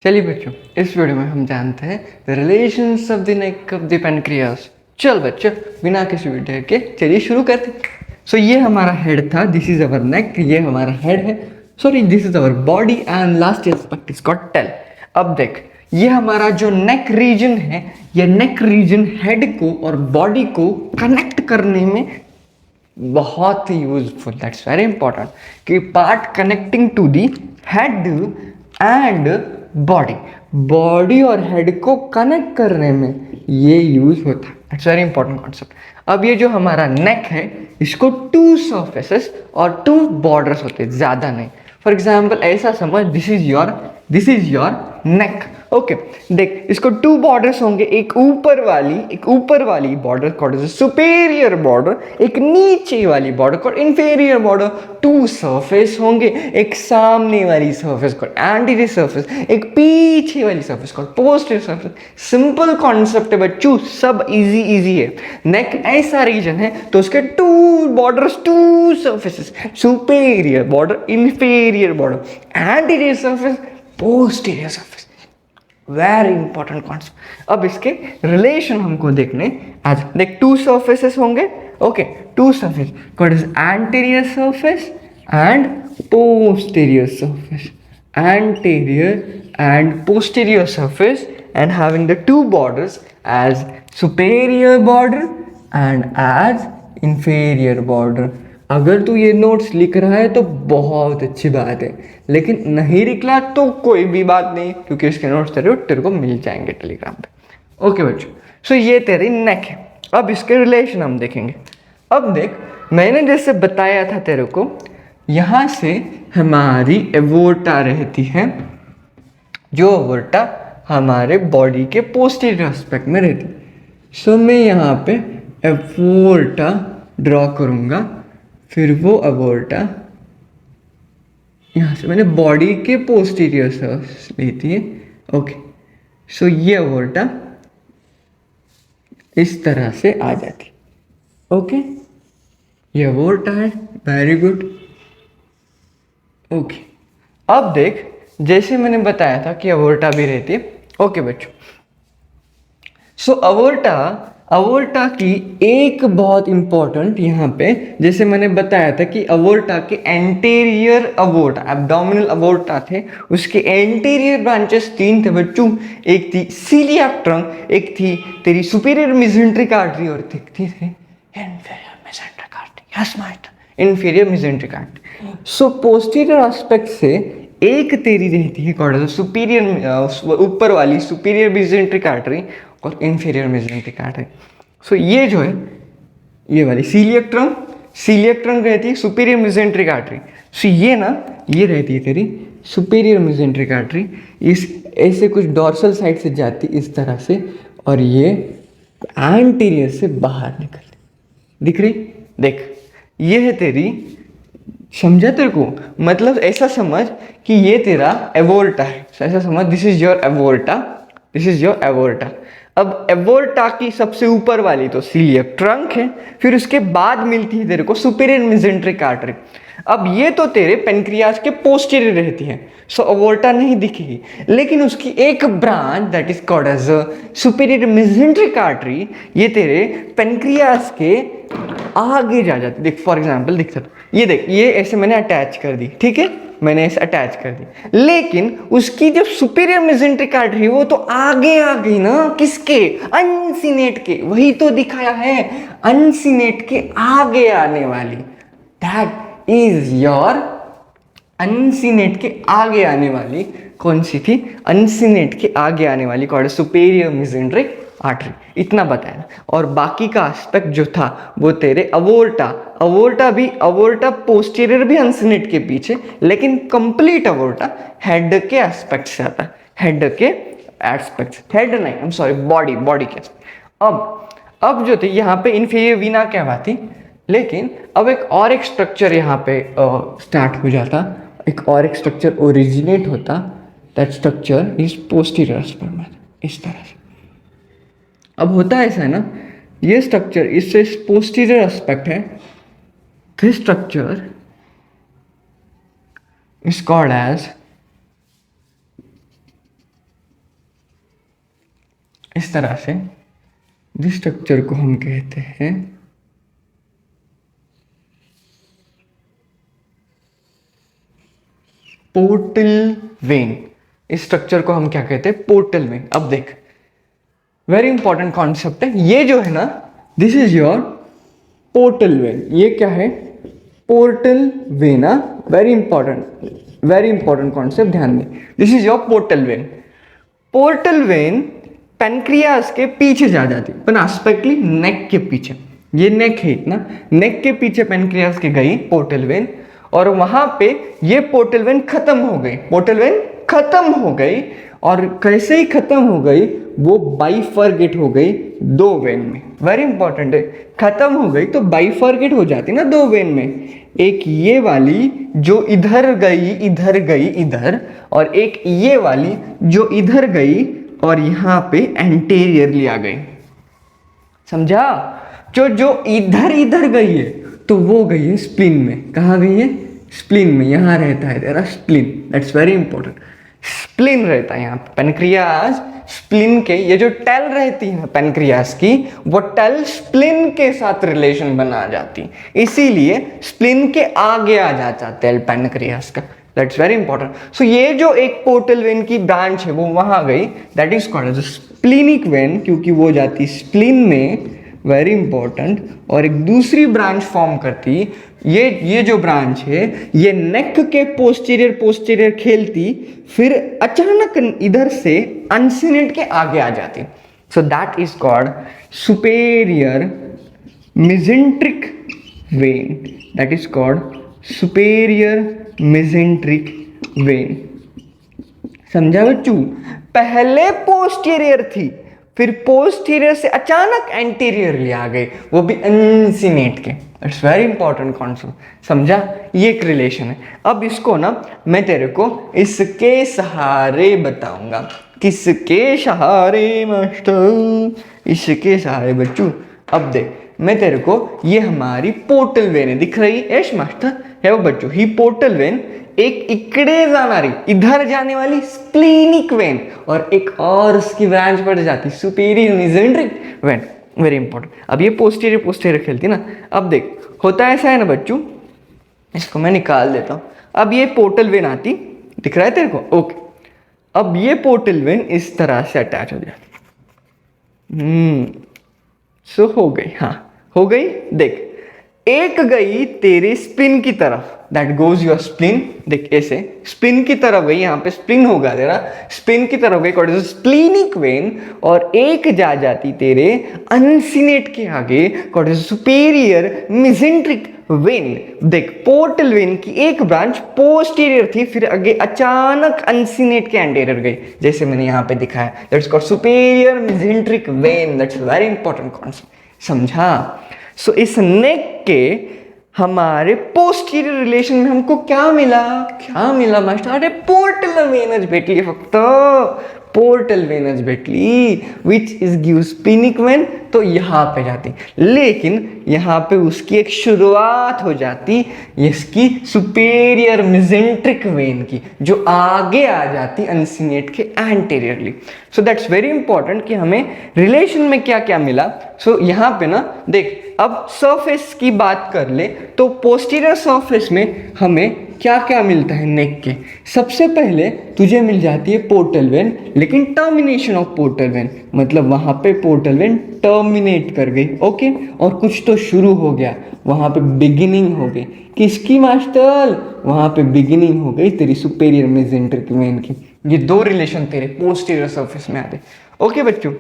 चलिए बच्चों, इस वीडियो में हम जानते हैं the relations of the neck of the pancreas. चल बच्चों, बिना किसी वीडियो के चलिए शुरू करते हैं। सो ये हमारा हेड था, दिस इज अवर नेक, ये हमारा हेड है, sorry this is our body and last aspect is called tail. अब देख, ये हमारा जो नेक रीजन है, ये नेक रीजन हेड को और बॉडी को कनेक्ट करने में बहुत ही यूजफुल, दैट्स वेरी इंपॉर्टेंट कि part connecting to the head and body और हेड को कनेक्ट करने में ये यूज होता है। It's very important concept. अब ये जो हमारा नेक है, इसको टू सर्फेसेस और टू बॉर्डर्स होते हैं, ज़्यादा नहीं। फॉर एग्जाम्पल ऐसा समझ, this is your neck. Okay, देख इसको टू बॉर्डर्स होंगे, एक ऊपर वाली बॉर्डर कॉल्ड सुपेरियर बॉर्डर, एक नीचे वाली border called inferior border. Two surface होंगे, एक सामने वाली सरफेस कॉल्ड एंटीरियर सरफेस, एक पीछे वाली surface called posterior surface. Simple concept है बच्चों, सब इजी है। नेक ऐसा रीजन है तो उसके two borders, two surfaces, superior border, inferior border, anterior surface, posterior surface. Very important concept. अब इसके रिलेशन हमको देखने आज। देख, टू सरफेसेस होंगे, okay, two surface called is anterior surface and posterior surface, anterior and posterior surface, and having the two borders as superior border and as inferior border. अगर तू ये नोट्स लिख रहा है तो बहुत अच्छी बात है, लेकिन नहीं लिखला तो कोई भी बात नहीं, क्योंकि इसके नोट्स तेरे को मिल जाएंगे टेलीग्राम पे। ओके बच्चों, सो ये तेरी नेक है। अब इसके रिलेशन हम देखेंगे। अब देख, मैंने जैसे बताया था तेरे को, यहाँ से हमारी एवोर्टा रहती है, जो एवोर्टा हमारे बॉडी के पोस्टीरियर एस्पेक्ट में रहती है। सो मैं यहाँ पे एवोर्टा ड्रॉ करूँगा, फिर वो एवोर्टा यहाँ से मैंने बॉडी के पोस्टीरियर सर्फेस लेती है। ओके, सो ये एवोर्टा इस तरह से आ जाती। ओके, ये एवोर्टा है, वेरी गुड। ओके, अब देख, जैसे मैंने बताया था कि एवोर्टा भी रहती है। ओके बच्चों, सो अवोर्टा की एक बहुत इंपॉर्टेंट यहाँ पे, जैसे मैंने बताया था कि अवोर्टा के एंटीरियर अवोर्टा, एब्डोमिनल अवोर्टा थे, उसके एंटीरियर ब्रांचेस तीन थे बच्चों। एक थी सीलियाक ट्रंक, एक थी तेरी सुपीरियर मेसेंट्रिक आर्टरी, और एक थी inferior mesenteric artery. Yes my, inferior mesenteric artery. So posterior aspect से एक तेरी रहती है कॉर्ड सुपीरियर, ऊपर वाली सुपीरियर मेसेंट्रिक आर्टरी और इंफीरियर मेसेंट्रिक आर्टरी। सो ये जो है, ये वाली सीलियक ट्रंक रहती है सुपीरियर मेसेंट्रिक आर्टरी। सो ये ना, ये रहती है तेरी सुपीरियर मेसेंट्रिक आर्टरी। इस ऐसे कुछ डॉर्सल साइड से जाती इस तरह से, और ये एंटीरियर से बाहर निकलती, दिख रही? देख, ये है तेरी, समझा तेरे को? मतलब ऐसा समझ कि ये तेरा एवोर्टा है, ऐसा समझ, this is your aorta, this is your aorta. अब एवोर्टा की सबसे ऊपर वाली तो सीलियक ट्रंक है, फिर उसके बाद मिलती है तेरे को सुपीरियर मेसेंट्रिक आर्टरी। अब ये तो तेरे पेनक्रियास के पोस्टीरियर रहती है, सो एवोर्टा नहीं दिखेगी, लेकिन उसकी एक branch that is called as superior mesenteric artery, ये तेरे पेनक्रियास के आगे जा जाती। देख, फॉर एग्जाम्पल दिख सकता, ये देख, ये ऐसे मैंने अटैच कर दी, ठीक है, मैंने ऐसे अटैच कर दी, लेकिन उसकी जो सुपीरियर मेसेंट्रिक आर्टरी वो तो आगे आ गई ना, किसके? अनसिनेट के। वही तो दिखाया है, अनसिनेट के आगे आने वाली, दैट इज योर अनसिनेट के आगे आने वाली कौन सी थी? अनसिनेट के आगे आने वाली कॉल्ड सुपीरियर मेसेंट्रिक आर्टरी। इतना बताया। और बाकी का एस्पेक्ट जो था वो तेरे अवोर्टा पोस्टीरियर भी अनसिनेट के पीछे, लेकिन कंप्लीट अवोर्टा हेड के एस्पेक्ट से आता है, हेड के एस्पेक्ट, हेड नहीं, आई एम सॉरी, बॉडी के। अब जो थी यहाँ पे इंफीरियर वीना कहवाती, लेकिन अब एक स्ट्रक्चर यहाँ पे स्टार्ट हो जाता, एक स्ट्रक्चर ओरिजिनेट होता, that structure is posterior aspect में, इस तरह से। अब होता ऐसा है ना, ये स्ट्रक्चर इससे पोस्टीरियर एस्पेक्ट है, this structure is called as इस तरह से, जिस स्ट्रक्चर को हम कहते हैं पोर्टल वेन। इस स्ट्रक्चर को हम क्या कहते हैं? Portal vein. अब देख, वेरी इंपॉर्टेंट कॉन्सेप्ट है ये जो है ना, this is your portal vein. ये क्या है? Portal vein. Very important concept, ध्यान दें। This is your portal vein. Portal vein pancreas के पीछे जा जाती, पर एस्पेक्टली नेक के पीछे। ये नेक है इतना, नेक के पीछे पेनक्रियास के गई पोर्टल वेन, और वहां पे ये पोर्टल वेन खत्म हो गई। पोर्टल वेन खत्म हो गई, और कैसे ही खत्म हो गई, वो बाइफर्गेट हो गई दो वेन में। वेरी इंपॉर्टेंट है, खत्म हो गई तो बाइफर्गेट हो जाती ना दो वेन में। एक ये वाली जो इधर गई इधर, और एक ये वाली जो इधर गई और यहाँ पे एंटेरियरली आ गई। समझा? जो इधर गई है तो वो गई है स्प्लीन में। कहाँ गई है? स्प्लीन में। यहाँ रहता है तेरा spleen. That's very important. Spleen रहता है यहाँ पे। पेनक्रियास स्प्लीन के, ये जो टेल रहती है पेनक्रियास की, वो टेल स्प्लीन के साथ रिलेशन बना जाती, इसीलिए स्प्लीन के आगे आ जाता है टेल पेनक्रियास का। That's very important. सो ये जो एक पोर्टल वेन की ब्रांच है वो वहां गई, that is called as splenic vein, क्योंकि वो जाती स्प्लीन में। Very important. और एक दूसरी ब्रांच फॉर्म करती, ये जो ब्रांच है ये नेक के पोस्टीरियर खेलती, फिर अचानक इधर से अनसिनेट के आगे आ जाती। So that is called superior mesenteric when. That is called superior mesenteric when. समझा बच्चों? पहले पोस्टीरियर थी, फिर पोस्टीरियर से अचानक एंटीरियरली आ गई, वो भी अनसिनेट के। It's very important concept. समझा? ये एक रिलेशन है। अब इसको ना मैं तेरे को इसके सहारे बताऊंगा। किसके सहारे मास्टर? इसके सहारे बच्चों। अब देख, मैं तेरे को, ये हमारी पोर्टल वेन है, दिख रही है? यस मास्टर, है वो बच्चों। ही पोर्टल वेन एक इकड़े जानारी, इधर जाने वाली स्प्लीनिक वेन, और एक और उसकी ब्रांच पड़ जाती superior mesenteric when. Very important. अब ये पोस्टीरियर खेलती ना। अब देख, होता ऐसा है ना बच्चों, इसको मैं निकाल देता हूँ। अब ये पोर्टल वेन आती, दिख रहा है तेरे को? ओके। अब ये पोर्टल वेन इस तरह से अटैच हो जाती। सो हो गई। हाँ, हो गई। देख, एक गई तेरे स्प्लिन की तरफ, दैट गोज योर स्प्लिन। देख ऐसे स्प्लिन की तरफ गई, यहाँ पे स्प्लिन होगा तेरा, स्प्लिन की तरफ गई कॉल्ड स्प्लीनिक वेन, और एक जा जाती तेरे अनसिनेट के आगे कॉल्ड सुपेरियर मेसेंट्रिक वेन। देख, पोर्टल वेन की एक ब्रांच पोस्टीरियर थी, फिर आगे अचानक अनसिनेट के एंटीरियर गई, जैसे मैंने यहाँ पे दिखाया। That's called superior mesenteric when. That's very important concept. समझा? सो इस नेक के हमारे पोस्टीरियर रिलेशन में हमको क्या मिला मास्टर? अरे पोर्टल वेनच भेटली, फक्त पोर्टल वेनच भेटली, which is give splenic when. तो यहाँ पे जाती, लेकिन यहाँ पे उसकी एक शुरुआत हो जाती इसकी सुपेरियर मेसेंट्रिक वेन की, जो आगे आ जाती अनसिनेट के anteriorly. So that's very important कि हमें रिलेशन में क्या क्या मिला। सो यहाँ पे ना देख, अब सरफेस की बात कर ले तो पोस्टीरियर सरफेस में हमें क्या क्या मिलता है नेक के। सबसे पहले तुझे मिल जाती है पोर्टल वेन, लेकिन टर्मिनेशन ऑफ पोर्टल वेन, मतलब वहां पे पोर्टल वेन टर्मिनेट कर गई। ओके, और कुछ तो शुरू हो गया, वहां पे बिगिनिंग हो गई। किसकी मास्टर? वहां पे बिगिनिंग हो गई तेरी सुपेरियर मेसेंट्रिक वेन की। ये दो रिलेशन तेरे पोस्टीरियर सरफेस में आते। ओके बच्चों,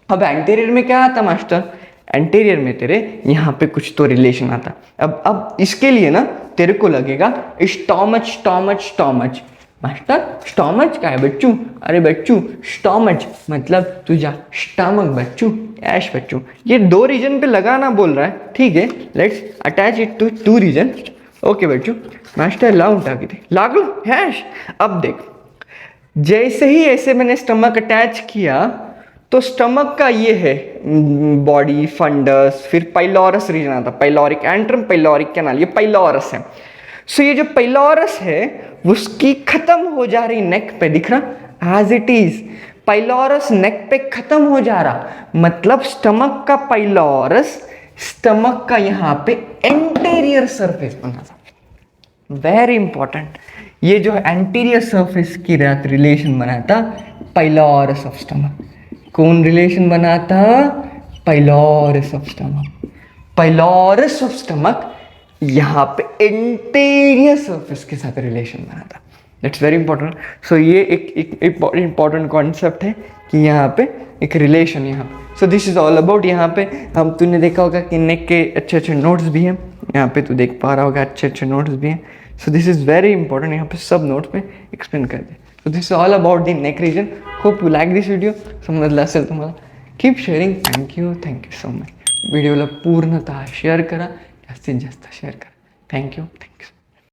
अब एंटीरियर में क्या आता मास्टर? एंटीरियर में तेरे यहाँ पे कुछ तो रिलेशन आता। अब इसके लिए ना तेरे को लगेगा स्टोमच। मास्टर स्टोमच क्या है बच्चों? अरे बच्चों, स्टोमच मतलब तुझा स्टमक बच्चों। ऐश बच्चों, ये दो रीजन पे लगाना बोल रहा है, ठीक है? Let's attach it to two region. Okay बच्चों, मास्टर लाओ उठा के लाग लो हैश। अब देख, जैसे ही ऐसे मैंने स्टमक अटैच किया तो स्टमक का ये है बॉडी, फंडस, फिर पाइलोरस रीजन आता, पाइलोरिक एंट्रम, पाइलोरिक कैनाल, ये पाइलोरस है। सो ये जो पाइलोरस है उसकी खत्म हो जा रही नेक पे, दिख रहा एज इट इज। पाइलोरस नेक पे खत्म हो जा रहा, मतलब स्टमक का पाइलोरस स्टमक का यहाँ पे एंटीरियर सरफेस बना था। वेरी इंपॉर्टेंट, ये जो एंटीरियर सरफेस की रिलेशन बनाता पाइलोरस ऑफ स्टमक। कौन रिलेशन बनाता? Pylorus of stomach. Pylorus of stomach यहाँ पे एंटीरियर सरफेस के साथ रिलेशन बनाता। That's very important. सो ये एक इम्पॉर्टेंट कॉन्सेप्ट है कि यहाँ पे एक रिलेशन यहाँ पे। सो दिस इज ऑल अबाउट, यहाँ पे हम तूने देखा होगा कि नेक के अच्छे अच्छे नोट्स भी हैं, यहाँ पे तू देख पा रहा होगा अच्छे अच्छे नोट्स भी हैं। So this is very important, यहाँ पे सब नोट्स में एक्सप्लेन कर दे। So this is all about the neck region. Hope you like this video. समजलं असेल तुम्हाला. Keep sharing. Thank you so much. व्हिडिओला पूर्णतः शेअर करा, जास्तीत जास्त शेअर करा. Thank you so much.